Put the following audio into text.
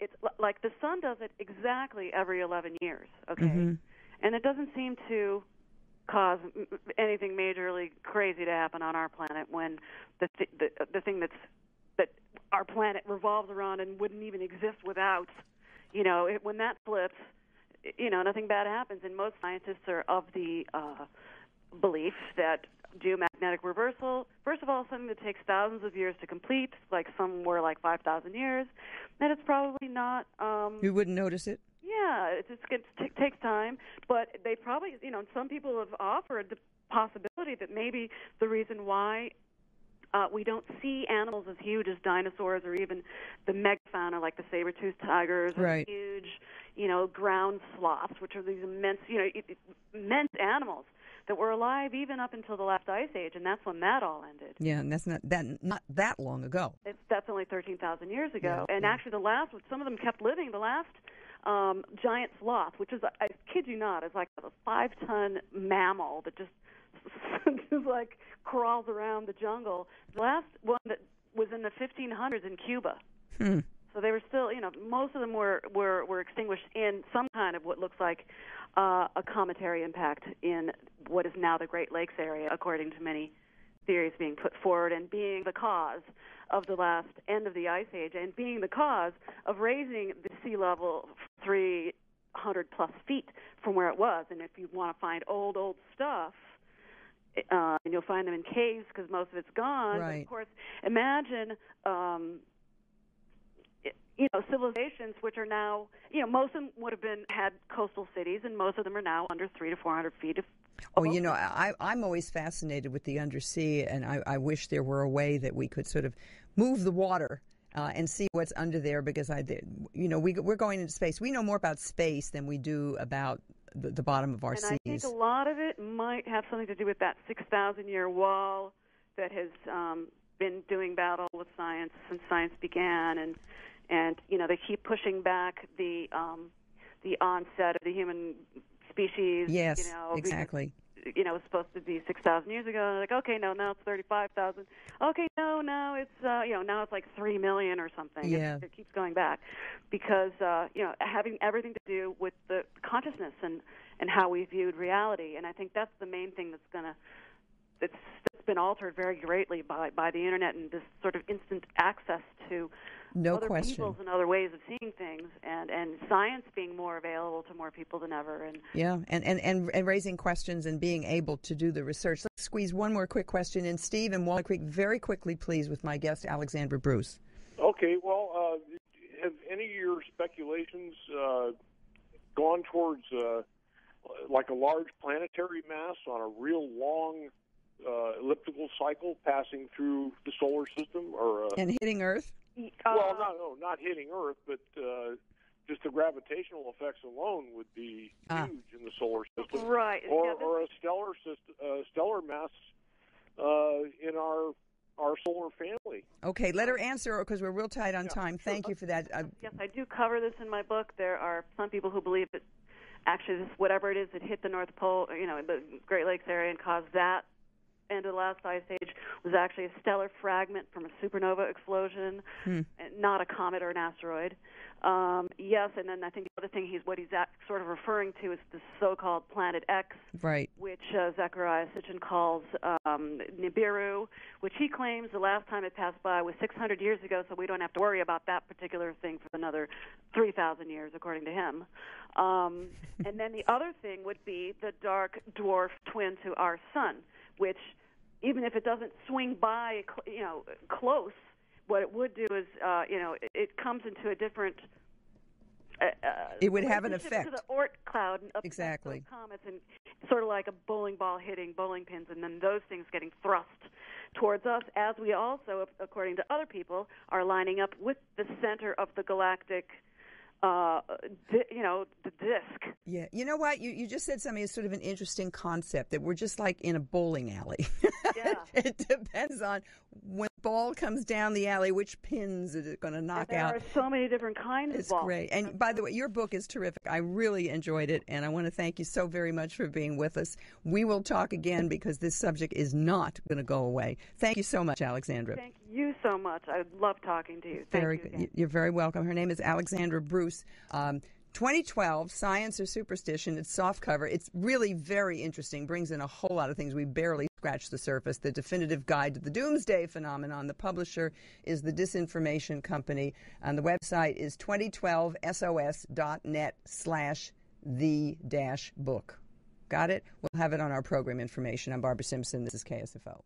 It's like the sun does it exactly every 11 years, okay? Mm-hmm. And it doesn't seem to cause anything majorly crazy to happen on our planet when the thing that our planet revolves around and wouldn't even exist without, when that flips, nothing bad happens. And most scientists are of the belief that geomagnetic reversal, first of all, something that takes thousands of years to complete, like somewhere like 5,000 years, that it's probably not... You wouldn't notice it? Yeah, it takes time, but they probably, some people have offered the possibility that maybe the reason why we don't see animals as huge as dinosaurs or even the megafauna like the saber-toothed tigers or huge, ground sloths, which are these immense, immense animals that were alive even up until the last ice age, and that's when that all ended. Yeah, and that's not that long ago. That's only 13,000 years ago. Yeah, and actually the last, some of them kept living. The last giant sloth, which is, I kid you not, is like a 5-ton mammal that just like crawls around the jungle. The last one that was in the 1500s in Cuba. So they were still, most of them were extinguished in some kind of what looks like a cometary impact in what is now the Great Lakes area, according to many theories being put forward, and being the cause of the last end of the ice age and being the cause of raising the sea level 300 plus feet from where it was. And if you want to find old stuff, and you'll find them in caves because most of it's gone. Right. But of course, imagine civilizations which are now, most of them would have had coastal cities, and most of them are now under 300 to 400 feet of I'm always fascinated with the undersea, and I wish there were a way that we could sort of move the water and see what's under there, because we're going into space. We know more about space than we do about the bottom of our seas. And I think a lot of it might have something to do with that 6,000-year wall that has been doing battle with science since science began, and they keep pushing back the onset of the human species. Yes, exactly. Because, it was supposed to be 6,000 years ago. Like, okay, no, now it's 35,000. Okay, no, now it's now it's like 3 million or something. Yeah. It keeps going back because having everything to do with the consciousness and how we viewed reality. And I think that's the main thing that's been altered very greatly by the internet and this sort of instant access to other peoples and other ways of seeing things, and science being more available to more people than ever. And raising questions and being able to do the research. Let's squeeze one more quick question in. Steve and Wall Creek, very quickly, please, with my guest, Alexandra Bruce. Okay, well, have any of your speculations gone towards like a large planetary mass on a real long elliptical cycle passing through the solar system, and hitting Earth? Well, not hitting Earth, but just the gravitational effects alone would be huge in the solar system, right? Or a stellar mass in our solar family. Okay, let her answer because we're real tight on time. Thank you for that. Yes, I do cover this in my book. There are some people who believe that actually this, whatever it is that hit the North Pole, the Great Lakes area and caused that end of the last ice age was actually a stellar fragment from a supernova explosion, and not a comet or an asteroid. Yes, and then I think the other thing he's sort of referring to is the so-called Planet X, right? Which Zecharia Sitchin calls Nibiru, which he claims the last time it passed by was 600 years ago, so we don't have to worry about that particular thing for another 3,000 years, according to him. And then the other thing would be the dark dwarf twin to our sun, which, even if it doesn't swing by, close, what it would do is, it comes into a different. It would have an effect to the Oort cloud and exactly comets, and sort of like a bowling ball hitting bowling pins, and then those things getting thrust towards us, as we also, according to other people, are lining up with the center of the galactic. The disc. Yeah. You know what? You just said something. It's sort of an interesting concept that we're just like in a bowling alley. Yeah. It depends on when ball comes down the alley, which pins is it going to knock out? There are so many different kinds It's of balls. great. And by the way, your book is terrific. I really enjoyed it, and I want to thank you so very much for being with us. We will talk again because this subject is not going to go away. Thank you so much, Alexandra. Thank you so much. I love talking to you. Very Thank you good. again. You're very welcome. Her name is Alexandra Bruce. 2012, Science or Superstition. It's softcover. It's really very interesting. Brings in a whole lot of things. We barely scratched the surface. The Definitive Guide to the Doomsday Phenomenon. The publisher is the Disinformation Company. And the website is 2012sos.net/the-book. Got it? We'll have it on our program information. I'm Barbara Simpson. This is KSFO.